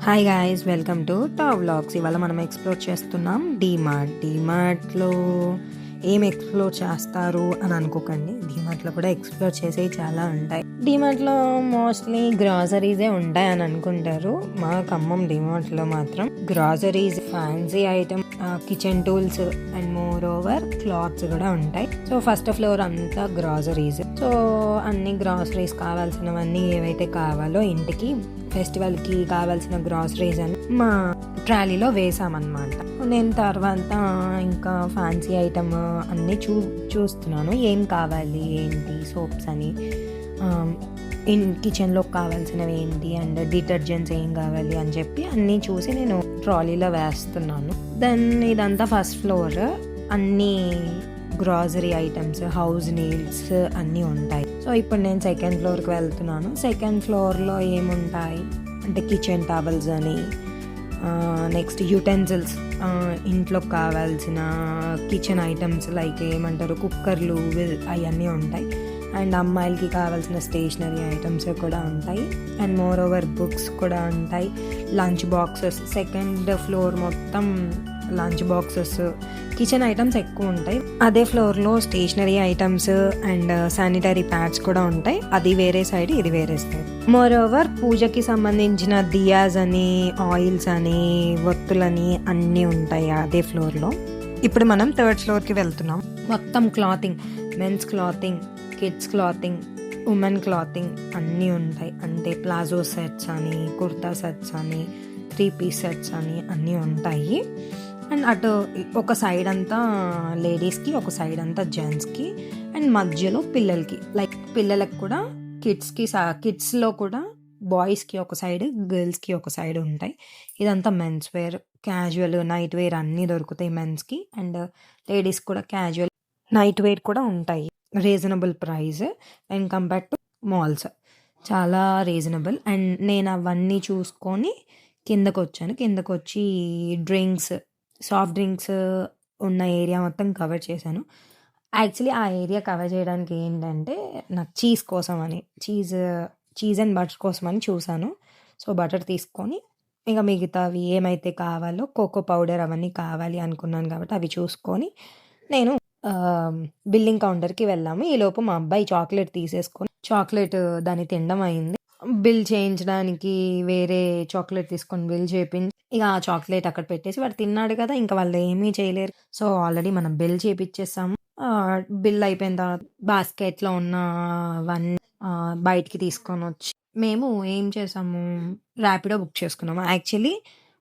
Hi guys, welcome to top vlogs. ఇవాళ మనం explore చేస్తున్నాం డీమార్ట్లో ఏం ఎక్స్ప్లోర్ చేస్తారు అని అనుకోకండి. డీమార్ట్లో కూడా ఎక్స్ప్లోర్ చేసేవి చాలా ఉంటాయి. డీమార్ట్లో మోస్ట్లీ గ్రాసరీసే ఉంటాయి అని అనుకుంటారు. మా ఖమ్మం డీమార్ట్లో మాత్రం groceries, fancy item, kitchen tools and more over clothes కూడా ఉంటాయి. సో ఫస్ట్ ఫ్లోర్ అంతా గ్రాసరీస్. సో అన్ని గ్రాసరీస్ కావాల్సినవన్నీ ఏవైతే కావాలో ఇంటికి ఫెస్టివల్కి కావాల్సిన గ్రాసరీస్ అని మా ట్రాలీలో వేసామన్నమాట. నేను తర్వాత ఇంకా ఫ్యాన్సీ ఐటమ్ అన్నీ చూస్తున్నాను, ఏం కావాలి ఏంటి, సోప్స్ అని, కిచెన్లో కావాల్సినవి ఏంటి అండ్ డిటర్జెంట్స్ ఏం కావాలి అని చెప్పి అన్నీ చూసి నేను ట్రాలీలో వేస్తున్నాను. దెన్ ఇదంతా ఫస్ట్ ఫ్లోర్, అన్నీ గ్రాసరీ ఐటమ్స్, హౌస్ నీడ్స్ అన్నీ ఉంటాయి. సో ఇప్పుడు నేను సెకండ్ ఫ్లోర్కి వెళ్తున్నాను. సెకండ్ ఫ్లోర్లో ఏముంటాయి అంటే కిచెన్ టవల్స్ అని, నెక్స్ట్ యుటెన్సిల్స్, ఇంట్లోకి కావాల్సిన కిచెన్ ఐటమ్స్ లైక్ ఏమంటారు కుక్కర్లు అవన్నీ ఉంటాయి. అండ్ అమ్మాయిలకి కావాల్సిన స్టేషనరీ ఐటమ్స్ కూడా ఉంటాయి. అండ్ మోర్ ఓవర్ బుక్స్ కూడా ఉంటాయి. లంచ్ బాక్సెస్, సెకండ్ ఫ్లోర్ మొత్తం లంచ్ బాక్సెస్, కిచెన్ ఐటమ్స్ ఎక్కువ ఉంటాయి. అదే ఫ్లోర్లో stationery items and sanitary pads కూడా ఉంటాయి. అది వేరే సైడ్, ఇది వేరే సైడ్. మోర్ ఓవర్ పూజకి సంబంధించిన దియాస్ అని, ఆయిల్స్ అని, ఒత్తులని అన్నీ ఉంటాయి అదే ఫ్లోర్లో. ఇప్పుడు మనం థర్డ్ ఫ్లోర్కి వెళ్తున్నాం. మొత్తం clothing, men's clothing, kids clothing, women clothing అన్నీ ఉంటాయి. అంటే ప్లాజో సెట్స్ అని, కుర్తా సెట్స్ అని, 3-piece సెట్స్ అని అన్నీ ఉంటాయి. అండ్ అటు ఒక సైడ్ అంతా లేడీస్కి, ఒక సైడ్ అంతా జెంట్స్కి, అండ్ మధ్యలో పిల్లలకి, లైక్ పిల్లలకు కూడా కిడ్స్లో కూడా బాయ్స్కి ఒక సైడ్, గర్ల్స్కి ఒక సైడ్ ఉంటాయి. ఇదంతా men's wear, casual, night wear అన్నీ దొరుకుతాయి మెన్స్కి. అండ్ లేడీస్ కూడా క్యాజువల్, నైట్ వేర్ కూడా ఉంటాయి. Reasonable price and compare to malls చాలా రీజనబుల్. అండ్ నేను అవన్నీ చూసుకొని కిందకు వచ్చి డ్రింక్స్, సాఫ్ట్ డ్రింక్స్ ఉన్న ఏరియా మొత్తం కవర్ చేశాను. యాక్చువల్లీ ఆ ఏరియా కవర్ చేయడానికి ఏంటంటే నాకు చీజ్ కోసం అని, చీజ్ అండ్ బటర్ కోసం అని చూసాను. సో బటర్ తీసుకొని ఇంకా మిగతావి ఏమైతే కావాలో, కోకో పౌడర్ అవన్నీ కావాలి అనుకున్నాను కాబట్టి అవి చూసుకొని నేను బిల్లింగ్ కౌంటర్కి వెళ్ళాము. ఈలోపు మా అబ్బాయి చాక్లెట్ తీసేసుకొని చాక్లెట్ దాన్ని తినడం అయింది. బిల్ చేయించడానికి వేరే చాక్లెట్ తీసుకొని బిల్ చేయించి ఇక ఆ చాక్లెట్ అక్కడ పెట్టేసి వాడు తిన్నాడు కదా, ఇంకా వాళ్ళు ఏమీ చేయలేరు. సో ఆల్రెడీ మనం బిల్ చేయించేసాము. బిల్ అయిపోయిన తర్వాత బాస్కెట్లో ఉన్నవన్నీ బయటికి తీసుకొని వచ్చి మేము ఏం చేసాము, ర్యాపిడో బుక్ చేసుకున్నాము. యాక్చువల్లీ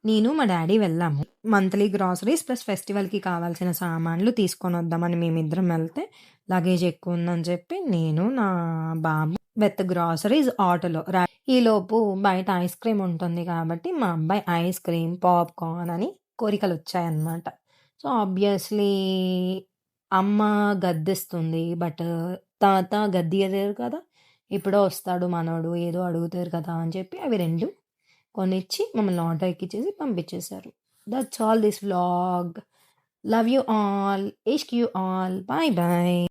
నేను మా డాడీ వెళ్ళాము. మంత్లీ గ్రాసరీస్ ప్లస్ ఫెస్టివల్కి కావాల్సిన సామాన్లు తీసుకొని వద్దామని మేమిద్దరం వెళ్తే లగేజ్ ఎక్కువ ఉందని చెప్పి నేను, నా బాబు విత్ గ్రాసరీస్ ఆటోలో. ఈలోపు బయట ఐస్ క్రీమ్ ఉంటుంది కాబట్టి మా అబ్బాయి ఐస్ క్రీమ్, పాప్కార్న్ అని కోరికలు వచ్చాయన్నమాట. సో ఆబ్వియస్లీ అమ్మ గద్దిస్తుంది, బట్ తాత గద్దియలేరు కదా, ఇప్పుడో వస్తాడు మనోడు, ఏదో అడుగుతారు కదా అని చెప్పి అవి రెండు కొనిచ్చి మమ్మల్ని ఆటో ఎక్కించేసి పంపించేశారు. That's all this vlog. Love you all, ఇష్క్ యూ ఆల్, బాయ్ బాయ్.